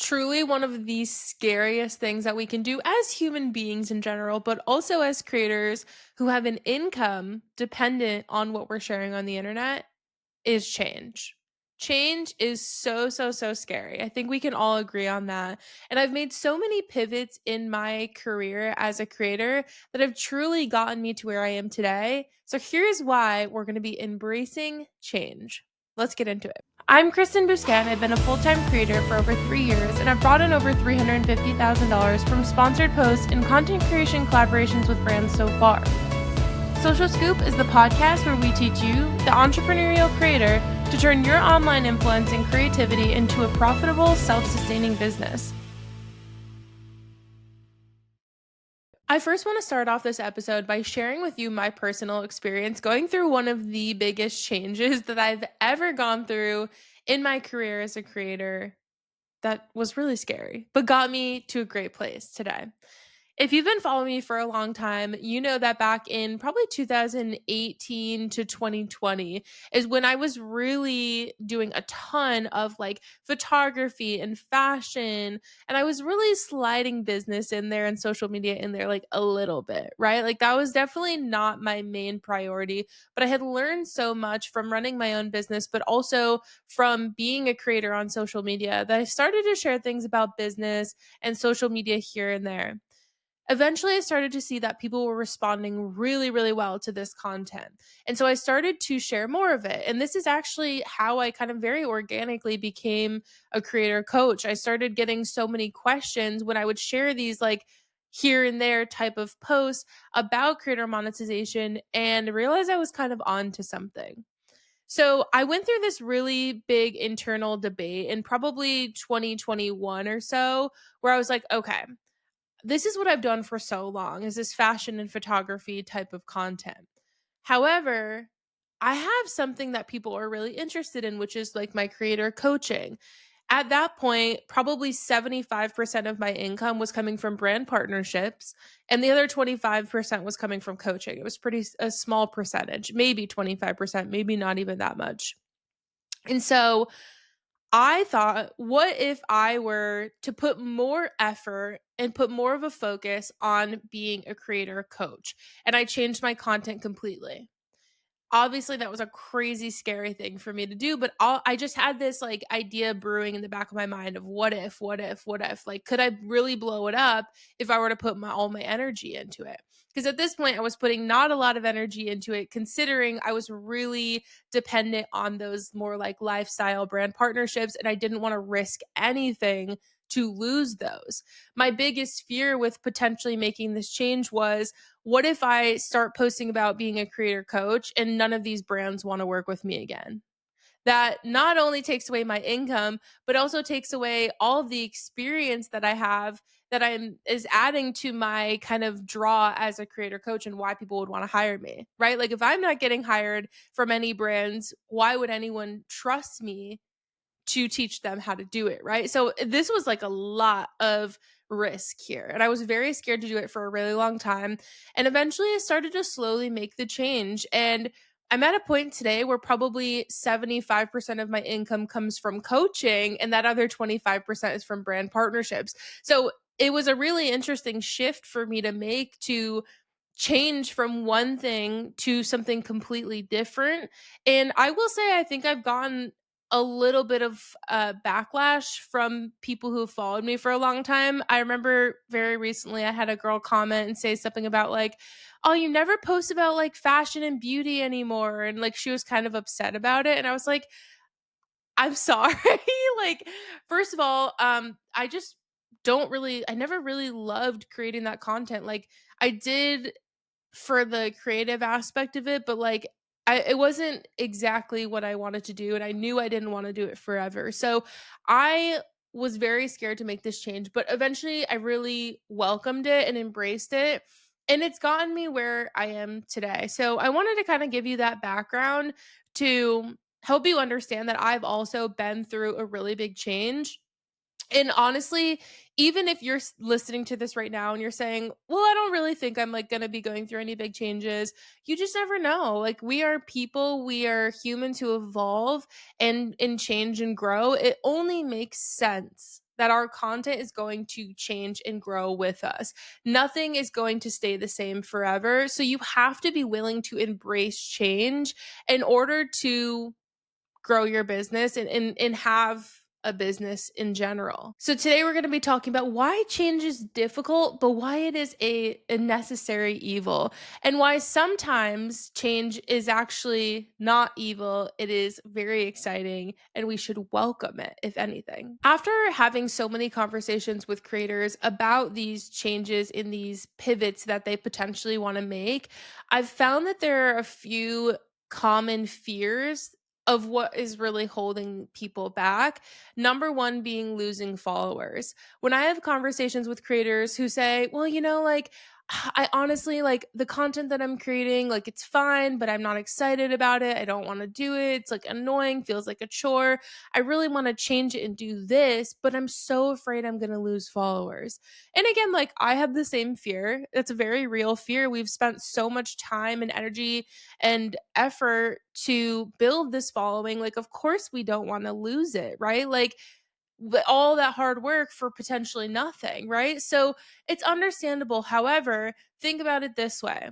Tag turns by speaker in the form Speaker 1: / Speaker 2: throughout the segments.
Speaker 1: Truly one of the scariest things that we can do as human beings in general, but also as creators who have an income dependent on what we're sharing on the internet is change. Change is so, so, so scary. I think we can all agree on that. And I've made so many pivots in my career as a creator that have truly gotten me to where I am today. So here's why we're going to be embracing change. Let's get into it. I'm Kristen Busquet. I've been a full-time creator for over 3 years, and I've brought in over $350,000 from sponsored posts and content creation collaborations with brands so far. Social Scoop is the podcast where we teach you, the entrepreneurial creator, to turn your online influence and creativity into a profitable, self-sustaining business. I first want to start off this episode by sharing with you my personal experience going through one of the biggest changes that I've ever gone through in my career as a creator that was really scary, but got me to a great place today. If you've been following me for a long time, you know that back in probably 2018 to 2020 is when I was really doing a ton of like photography and fashion. And I was really sliding business in there and social media in there like a little bit, right? Like that was definitely not my main priority. But I had learned so much from running my own business, but also from being a creator on social media that I started to share things about business and social media here and there. Eventually, I started to see that people were responding really, really well to this content. And so I started to share more of it. And this is actually how I kind of very organically became a creator coach. I started getting so many questions when I would share these like here and there type of posts about creator monetization and realized I was kind of on to something. So I went through this really big internal debate in probably 2021 or so, where I was like, okay, this is what I've done for so long is this fashion and photography type of content. However, I have something that people are really interested in, which is like my creator coaching. At that point, probably 75% of my income was coming from brand partnerships, and the other 25% was coming from coaching. It was pretty a small percentage, maybe 25%, maybe not even that much. And so I thought, what if I were to put more effort and put more of a focus on being a creator coach? And I changed my content completely. Obviously, that was a crazy scary thing for me to do, but I just had this like idea brewing in the back of my mind of what if, like could I really blow it up if I were to put all my energy into it? Because at this point I was putting not a lot of energy into it, considering I was really dependent on those more like lifestyle brand partnerships, and I didn't want to risk anything to lose those. My biggest fear with potentially making this change was, what if I start posting about being a creator coach and none of these brands want to work with me again? That not only takes away my income, but also takes away all of the experience that I have that I'm is adding to my kind of draw as a creator coach and why people would want to hire me, right? Like if I'm not getting hired from any brands, why would anyone trust me to teach them how to do it, right? So this was like a lot of risk here. And I was very scared to do it for a really long time. And eventually I started to slowly make the change. And I'm at a point today where probably 75% of my income comes from coaching, and that other 25% is from brand partnerships. So it was a really interesting shift for me to make to change from one thing to something completely different. And I will say, I think I've gotten a little bit of backlash from people who followed me for a long time. I remember very recently I had a girl comment and say something about like, "Oh, you never post about like fashion and beauty anymore." And like she was kind of upset about it. And I was like, "I'm sorry." Like, first of all, I just don't really I never really loved creating that content. Like I did for the creative aspect of it, but like it wasn't exactly what I wanted to do, and I knew I didn't want to do it forever. So I was very scared to make this change, but eventually I really welcomed it and embraced it. And it's gotten me where I am today. So I wanted to kind of give you that background to help you understand that I've also been through a really big change. And honestly, even if you're listening to this right now and you're saying, "Well, I don't really think I'm like going to be going through any big changes." You just never know. Like we are people, we are humans who evolve and change and grow. It only makes sense that our content is going to change and grow with us. Nothing is going to stay the same forever. So you have to be willing to embrace change in order to grow your business and have a business in general. So today we're going to be talking about why change is difficult, but why it is a necessary evil, and why sometimes change is actually not evil. It is very exciting and we should welcome it, if anything. After having so many conversations with creators about these changes in these pivots that they potentially want to make, I've found that there are a few common fears of what is really holding people back. Number one being losing followers. When I have conversations with creators who say, well, like, I honestly like the content that I'm creating, like it's fine, but I'm not excited about it. I don't want to do it. It's like annoying, feels like a chore. I really want to change it and do this, but I'm so afraid I'm going to lose followers. And again, like I have the same fear. It's a very real fear. We've spent so much time and energy and effort to build this following. Like, of course, we don't want to lose it, right? Like, but all that hard work for potentially nothing, right? So it's understandable. However, think about it this way.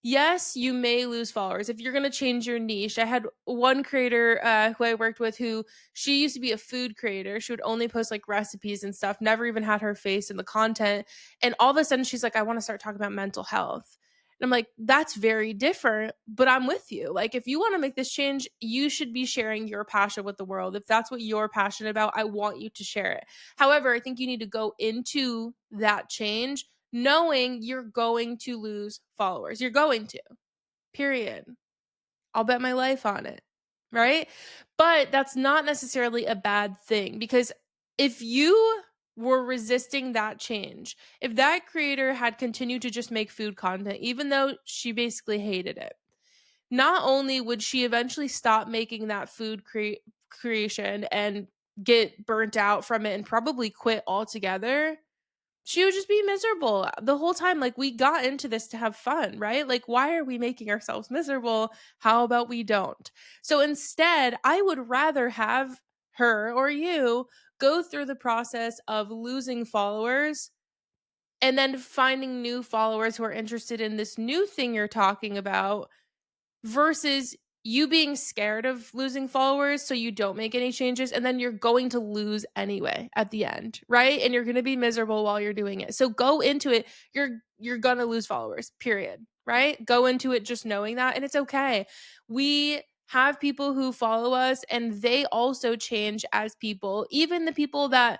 Speaker 1: Yes, you may lose followers if you're going to change your niche. I had one creator who I worked with who she used to be a food creator. She would only post like recipes and stuff, never even had her face in the content. And all of a sudden, she's like, I want to start talking about mental health. And I'm like, that's very different, but I'm with you. Like, if you want to make this change, you should be sharing your passion with the world. If that's what you're passionate about, I want you to share it. However, I think you need to go into that change knowing you're going to lose followers. You're going to, period. I'll bet my life on it, right? But that's not necessarily a bad thing, because if you were resisting that change, if that creator had continued to just make food content, even though she basically hated it, not only would she eventually stop making that food creation and get burnt out from it and probably quit altogether, she would just be miserable the whole time. Like, we got into this to have fun, right? Like, why are we making ourselves miserable? How about we don't? So instead, I would rather have her or you go through the process of losing followers and then finding new followers who are interested in this new thing you're talking about, versus you being scared of losing followers so you don't make any changes, and then you're going to lose anyway at the end, right? And you're going to be miserable while you're doing it. So go into it, you're going to lose followers, period, right? Go into it just knowing that, and it's okay. We have people who follow us and they also change as people. Even the people that,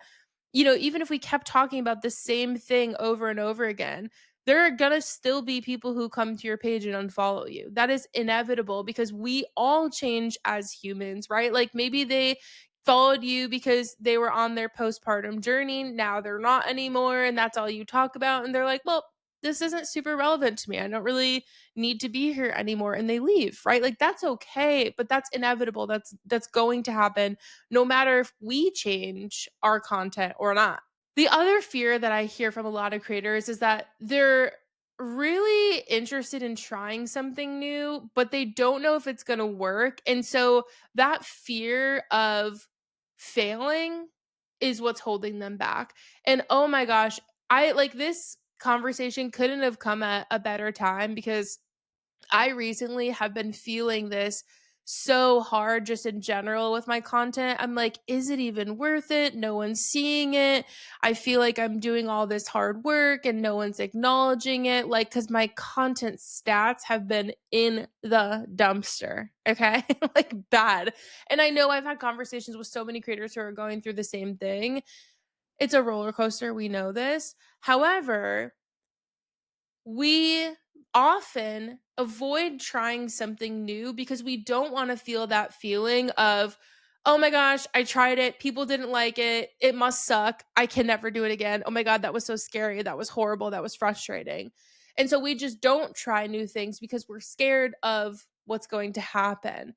Speaker 1: even if we kept talking about the same thing over and over again, there are gonna still be people who come to your page and unfollow you. That is inevitable, because we all change as humans, right? Like, maybe they followed you because they were on their postpartum journey. Now they're not anymore, and that's all you talk about. And they're like, well, this isn't super relevant to me. I don't really need to be here anymore. And they leave, right? Like, that's okay, but that's inevitable. That's going to happen no matter if we change our content or not. The other fear that I hear from a lot of creators is that they're really interested in trying something new, but they don't know if it's going to work. And so that fear of failing is what's holding them back. And oh my gosh, I like, this conversation couldn't have come at a better time, because I recently have been feeling this so hard just in general with my content. I'm like, is it even worth it? No one's seeing it. I feel like I'm doing all this hard work and no one's acknowledging it. Like, because my content stats have been in the dumpster. Okay. Like, bad. And I know I've had conversations with so many creators who are going through the same thing. It's a roller coaster. We know this. However, we often avoid trying something new because we don't want to feel that feeling of, oh my gosh, I tried it. People didn't like it. It must suck. I can never do it again. Oh my God, that was so scary. That was horrible. That was frustrating. And so we just don't try new things because we're scared of what's going to happen.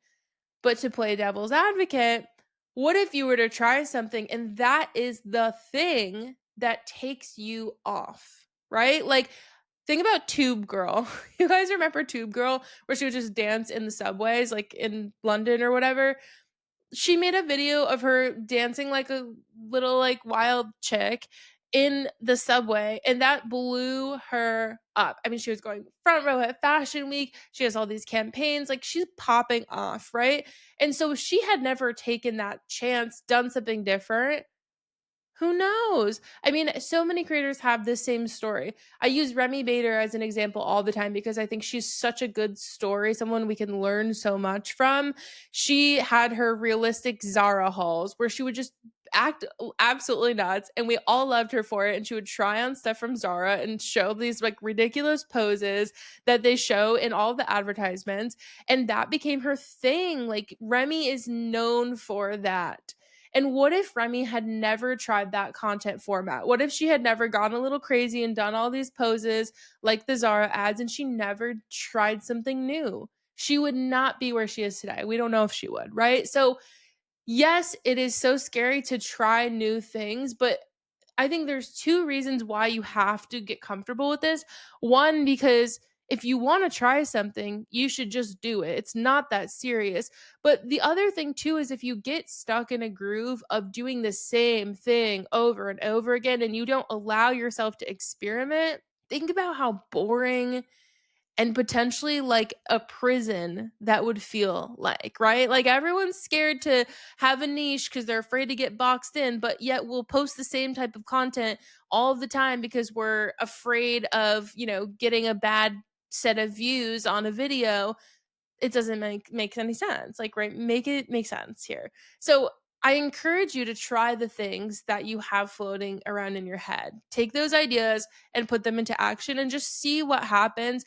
Speaker 1: But to play devil's advocate, what if you were to try something and that is the thing that takes you off, right? Like, think about Tube Girl. You guys remember Tube Girl, where she would just dance in the subways, like in London or whatever? She made a video of her dancing like a little, like, wild chick in the subway, and that blew her up. I mean, she was going front row at Fashion Week. She has all these campaigns, like, she's popping off, right? And so if she had never taken that chance, done something different, who knows? I mean, so many creators have this same story. I use Remy Bader as an example all the time because I think she's such a good story, someone we can learn so much from. She had her realistic Zara hauls where she would just act absolutely nuts, and we all loved her for it. And she would try on stuff from Zara and show these like ridiculous poses that they show in all the advertisements. And that became her thing. Like, Remy is known for that. And what if Remy had never tried that content format? What if she had never gone a little crazy and done all these poses like the Zara ads and she never tried something new? She would not be where she is today. We don't know if she would, right? So, yes, it is so scary to try new things, but I think there's 2 reasons why you have to get comfortable with this. One, because if you wanna try something, you should just do it. It's not that serious. But the other thing too is if you get stuck in a groove of doing the same thing over and over again and you don't allow yourself to experiment, think about how boring and potentially like a prison that would feel like, right? Like, everyone's scared to have a niche because they're afraid to get boxed in, but yet we'll post the same type of content all the time because we're afraid of, getting a bad set of views on a video. It doesn't make any sense. Like, right, make it make sense here. So I encourage you to try the things that you have floating around in your head. Take those ideas and put them into action and just see what happens.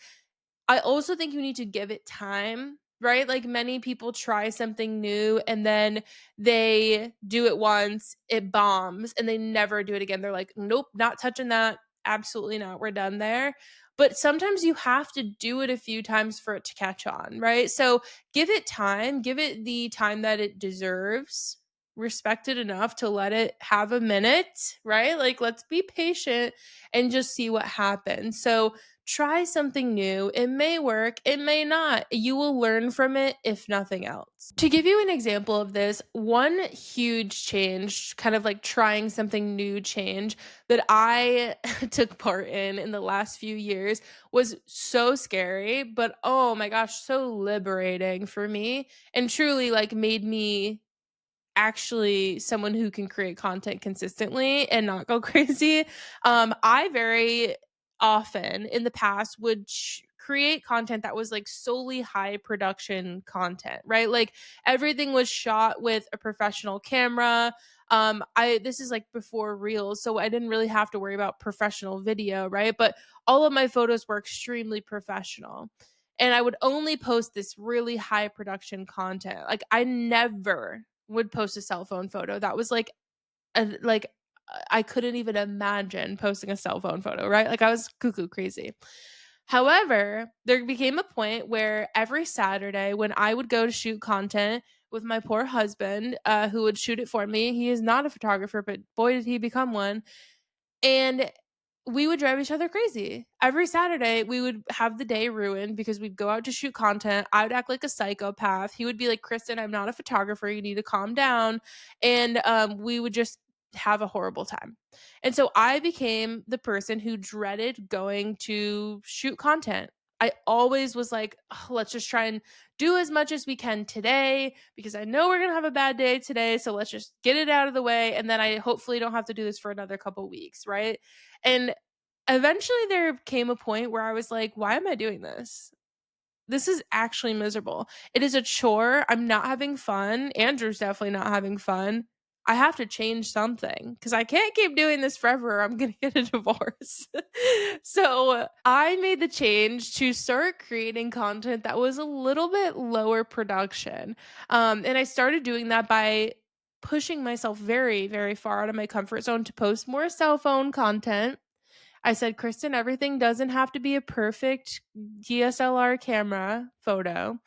Speaker 1: I also think you need to give it time, right? Like, many people try something new and then they do it once, it bombs, and they never do it again. They're like, nope, not touching that. Absolutely not. We're done there. But sometimes you have to do it a few times for it to catch on, right? So give it time, give it the time that it deserves. Respect it enough to let it have a minute, right? Like, let's be patient and just see what happens. So, try something new. It may work, it may not. You will learn from it, if nothing else. To give you an example of this, one huge change, kind of like trying something new change that I took part in the last few years was so scary, but oh my gosh, so liberating for me and truly like made me actually someone who can create content consistently and not go crazy. I very often in the past would create content that was like solely high production content, right? Like, everything was shot with a professional camera. I This is like before Reels, so I didn't really have to worry about professional video, right? But all of my photos were extremely professional. And I would only post this really high production content. Like, I never would post a cell phone photo. That was like I couldn't even imagine posting a cell phone photo, right? Like, I was cuckoo crazy. However, there became a point where every Saturday when I would go to shoot content with my poor husband, who would shoot it for me. He is not a photographer, but boy did he become one. And we would drive each other crazy. Every Saturday, we would have the day ruined because we'd go out to shoot content. I would act like a psychopath. He would be like, Kristen, I'm not a photographer. You need to calm down. And we would just have a horrible time. And so I became the person who dreaded going to shoot content. I always was like, "Oh, let's just try and do as much as we can today because I know we're going to have a bad day today. So let's just get it out of the way. And then I hopefully don't have to do this for another couple weeks. Right." And eventually there came a point where I was like, why am I doing this? This is actually miserable. It is a chore. I'm not having fun. Andrew's definitely not having fun. I have to change something because I can't keep doing this forever. Or I'm going to get a divorce. So I made the change to start creating content that was a little bit lower production. And I started doing that by pushing myself very, very far out of my comfort zone to post more cell phone content. I said, Kristen, everything doesn't have to be a perfect DSLR camera photo.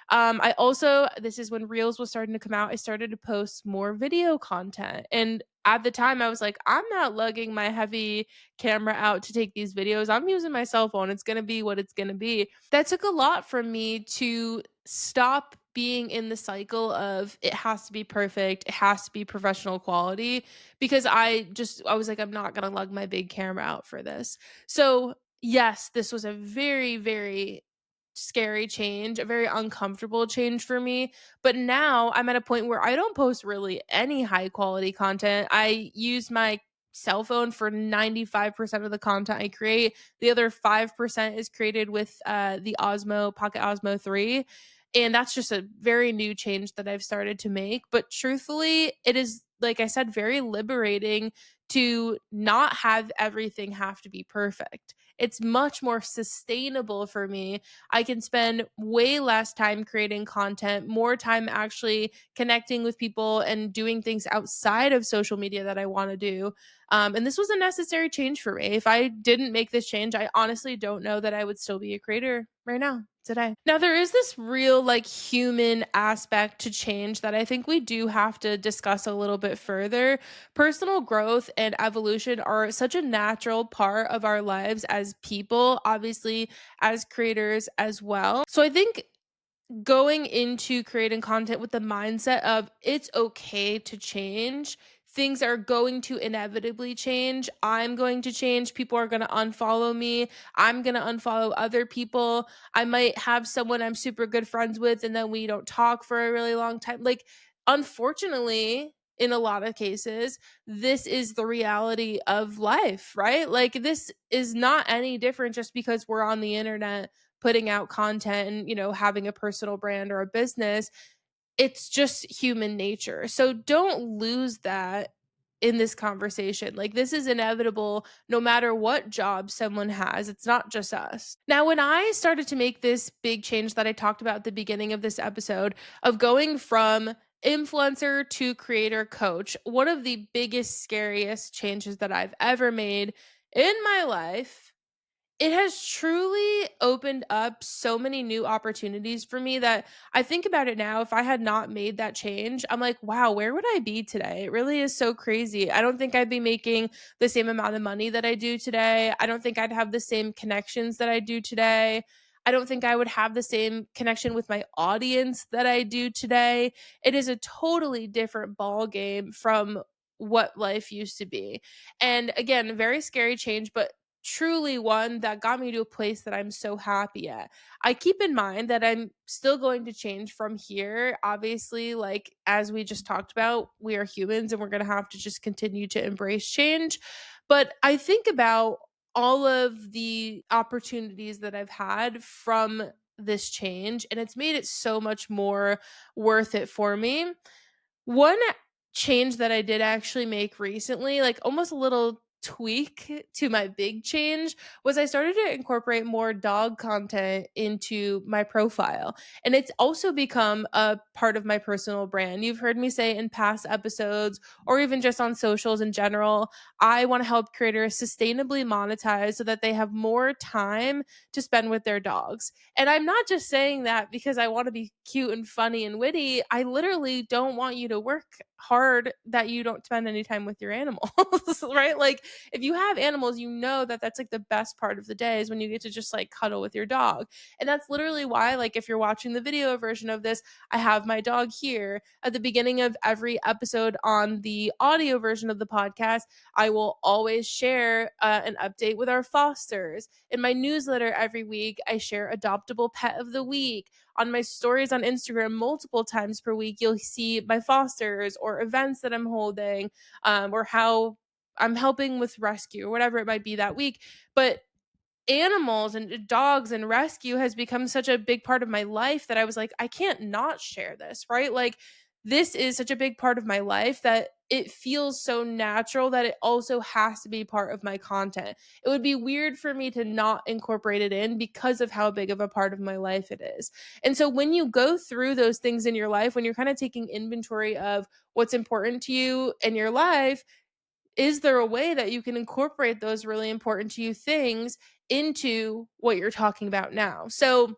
Speaker 1: I also, this is when Reels was starting to come out, I started to post more video content. And at the time, I was like, I'm not lugging my heavy camera out to take these videos. I'm using my cell phone. It's going to be what it's going to be. That took a lot from me to stop being in the cycle of it has to be perfect, it has to be professional quality because I was like, I'm not gonna lug my big camera out for this. So yes, this was a very, very scary change, a very uncomfortable change for me. But now I'm at a point where I don't post really any high quality content. I use my cell phone for 95% of the content I create. The other 5% is created with the Osmo, Pocket Osmo 3. And that's just a very new change that I've started to make. But truthfully, it is, like I said, very liberating to not have everything have to be perfect. It's much more sustainable for me. I can spend way less time creating content, more time actually connecting with people and doing things outside of social media that I want to do. And this was a necessary change for me. If I didn't make this change, I honestly don't know that I would still be a creator right now, today. Now, there is this real, like, human aspect to change that I think we do have to discuss a little bit further. Personal growth and evolution are such a natural part of our lives as people, obviously, as creators as well. So I think going into creating content with the mindset of it's okay to change. Things are going to inevitably change. I'm going to change. People are going to unfollow me. I'm going to unfollow other people. I might have someone I'm super good friends with, and then we don't talk for a really long time. Like, unfortunately, in a lot of cases, this is the reality of life, right? Like, this is not any different just because we're on the internet putting out content and, having a personal brand or a business. It's just human nature. So don't lose that in this conversation. Like, this is inevitable no matter what job someone has. It's not just us. Now, when I started to make this big change that I talked about at the beginning of this episode of going from influencer to creator coach, one of the biggest, scariest changes that I've ever made in my life, it has truly opened up so many new opportunities for me that I think about it now. If I had not made that change, I'm like, wow, where would I be today? It really is so crazy. I don't think I'd be making the same amount of money that I do today. I don't think I'd have the same connections that I do today. I don't think I would have the same connection with my audience that I do today. It is a totally different ball game from what life used to be. And again, very scary change, but truly one that got me to a place that I'm so happy at. I keep in mind that I'm still going to change from here. Obviously, like as we just talked about, we are humans and we're going to have to just continue to embrace change. But I think about all of the opportunities that I've had from this change, and it's made it so much more worth it for me. One change that I did actually make recently, like almost a little tweak to my big change, was I started to incorporate more dog content into my profile. And it's also become a part of my personal brand. You've heard me say in past episodes, or even just on socials in general, I want to help creators sustainably monetize so that they have more time to spend with their dogs. And I'm not just saying that because I want to be cute and funny and witty. I literally don't want you to work hard that you don't spend any time with your animals, right? Like, if you have animals, you know that that's like the best part of the day is when you get to just like cuddle with your dog. And that's literally why, like, if you're watching the video version of this, I have my dog here. At the beginning of every episode on the audio version of the podcast, I will always share an update with our fosters. In my newsletter every week, I share adoptable pet of the week. On my stories on Instagram, multiple times per week, you'll see my fosters or events that I'm holding, or how I'm helping with rescue or whatever it might be that week. But animals and dogs and rescue has become such a big part of my life that I was like, I can't not share this, right? Like, this is such a big part of my life that it feels so natural that it also has to be part of my content. It would be weird for me to not incorporate it in because of how big of a part of my life it is. And so when you go through those things in your life, when you're kind of taking inventory of what's important to you in your life, is there a way that you can incorporate those really important to you things into what you're talking about now? So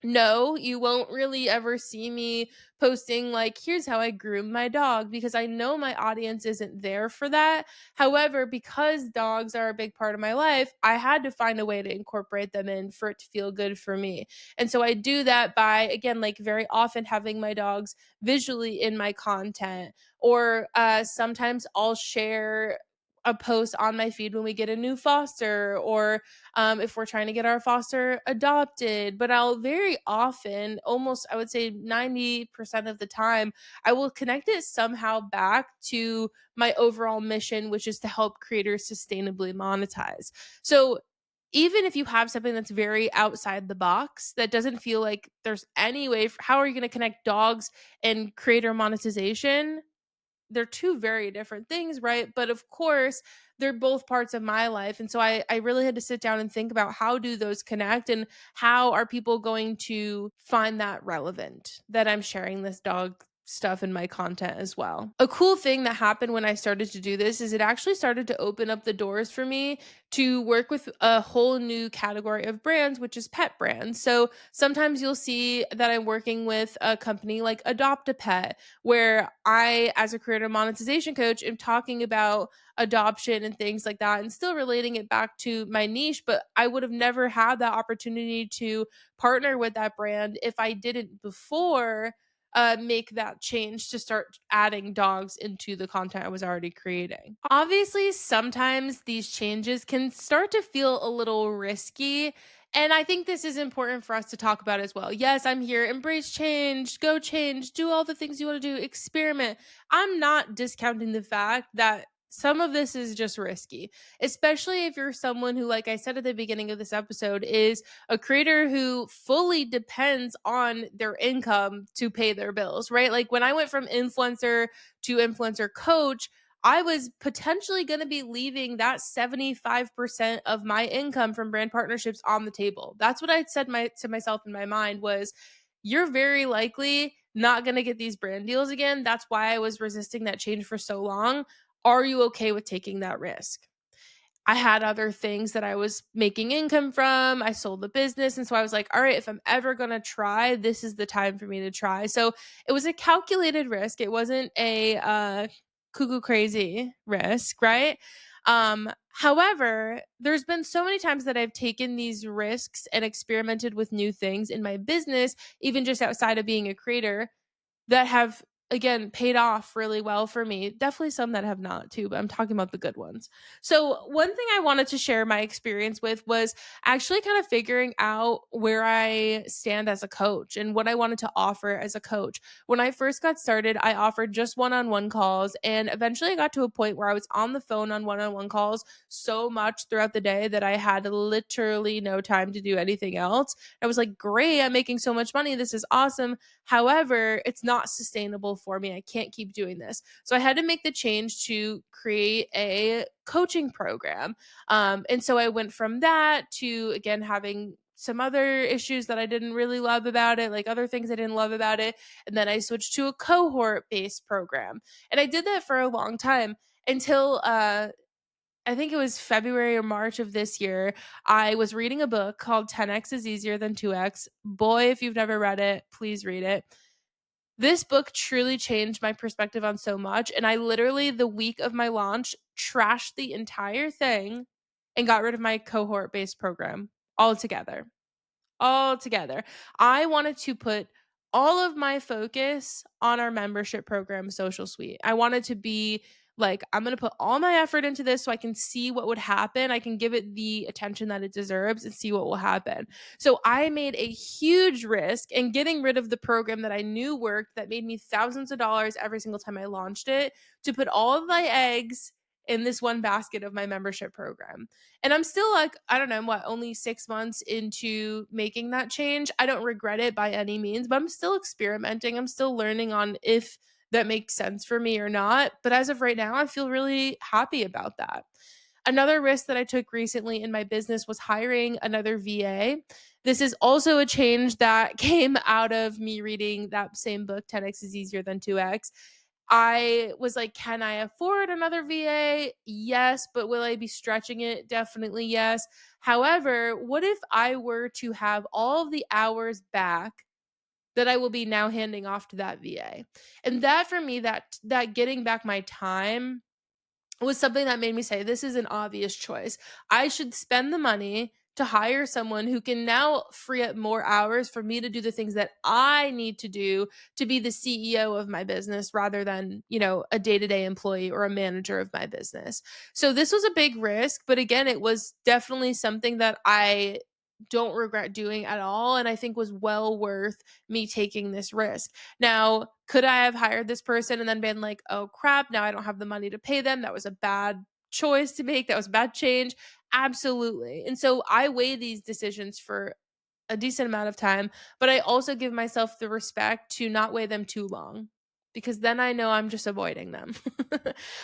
Speaker 1: No, you won't really ever see me posting like, here's how I groom my dog, because I know my audience isn't there for that. However, because dogs are a big part of my life, I had to find a way to incorporate them in for it to feel good for me. And so I do that by, again, like very often having my dogs visually in my content, or sometimes I'll share a post on my feed when we get a new foster, or if we're trying to get our foster adopted. But I'll very often, almost I would say 90% of the time, I will connect it somehow back to my overall mission, which is to help creators sustainably monetize. So even if you have something that's very outside the box, that doesn't feel like there's any way, how are you going to connect dogs and creator monetization? They're two very different things, right? But of course, they're both parts of my life. And so I really had to sit down and think about, how do those connect, and how are people going to find that relevant that I'm sharing this dog stuff in my content as well. A cool thing that happened when I started to do this is it actually started to open up the doors for me to work with a whole new category of brands, which is pet brands. So sometimes you'll see that I'm working with a company like Adopt a Pet, where I, as a creator monetization coach, am talking about adoption and things like that, and still relating it back to my niche. But I would have never had that opportunity to partner with that brand if I didn't before make that change to start adding dogs into the content I was already creating. Obviously, sometimes these changes can start to feel a little risky. And I think this is important for us to talk about as well. Yes, I'm here. Embrace change, do all the things you want to do, experiment. I'm not discounting the fact that some of this is just risky, especially if you're someone who, like I said at the beginning of this episode, is a creator who fully depends on their income to pay their bills, right? Like when I went from influencer to influencer coach, I was potentially going to be leaving that 75% of my income from brand partnerships on the table. That's what I'd said to myself in my mind was, you're very likely not going to get these brand deals again. That's why I was resisting that change for so long. Are you okay with taking that risk? I had other things that I was making income from. I sold the business. And so I was like, all right, if I'm ever going to try, this is the time for me to try. So it was a calculated risk. It wasn't a cuckoo crazy risk, right? However, there's been so many times that I've taken these risks and experimented with new things in my business, even just outside of being a creator, that have again paid off really well for me. Definitely some that have not too, but I'm talking about the good ones. So, one thing I wanted to share my experience with was actually kind of figuring out where I stand as a coach and what I wanted to offer as a coach. When I first got started, I offered just one-on-one calls, and eventually I got to a point where I was on the phone on one-on-one calls so much throughout the day that I had literally no time to do anything else. I was like, "Great, I'm making so much money. This is awesome." However, it's not sustainable for me. I can't keep doing this. So I had to make the change to create a coaching program. And so I went from that to, again, having some other issues that I didn't really love about it, like other things I didn't love about it. And then I switched to a cohort based program. And I did that for a long time until I think it was February or March of this year. I was reading a book called 10x is Easier Than 2x. Boy, if you've never read it, please read it. This book truly changed my perspective on so much. And I literally, the week of my launch, trashed the entire thing and got rid of my cohort based program altogether. Altogether. I wanted to put all of my focus on our membership program, Social Suite. I wanted to be like, I'm going to put all my effort into this so I can see what would happen. I can give it the attention that it deserves and see what will happen. So I made a huge risk in getting rid of the program that I knew worked, that made me thousands of dollars every single time I launched it, to put all of my eggs in this one basket of my membership program. And I'm still like, I don't know, what, only 6 months into making that change. I don't regret it by any means, but I'm still experimenting. I'm still learning on if that makes sense for me or not. But as of right now, I feel really happy about that. Another risk that I took recently in my business was hiring another VA. This is also a change that came out of me reading that same book, 10x is Easier Than 2x. I was like, can I afford another VA? Yes, but will I be stretching it? Definitely yes. However, what if I were to have all of the hours back that I will be now handing off to that VA? And that for me, that getting back my time was something that made me say, this is an obvious choice. I should spend the money to hire someone who can now free up more hours for me to do the things that I need to do to be the CEO of my business rather than, a day to day employee or a manager of my business. So this was a big risk, but again, it was definitely something that I don't regret doing at all. And I think was well worth me taking this risk. Now, could I have hired this person and then been like, oh crap, now I don't have the money to pay them? That was a bad choice to make. That was a bad change. Absolutely. And so I weigh these decisions for a decent amount of time, but I also give myself the respect to not weigh them too long because then I know I'm just avoiding them.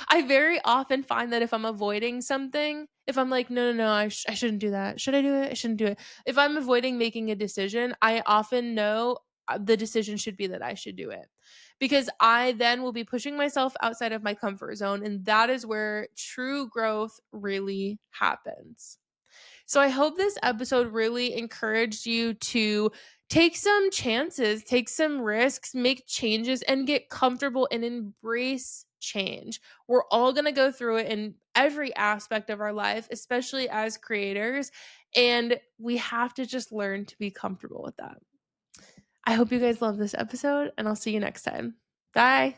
Speaker 1: I very often find that if I'm avoiding something, if I'm like, no, no, no, I shouldn't do that. Should I do it? I shouldn't do it. If I'm avoiding making a decision, I often know the decision should be that I should do it because I then will be pushing myself outside of my comfort zone. And that is where true growth really happens. So I hope this episode really encouraged you to take some chances, take some risks, make changes, and get comfortable and embrace change. We're all going to go through it in every aspect of our life, especially as creators. And we have to just learn to be comfortable with that. I hope you guys love this episode, and I'll see you next time. Bye.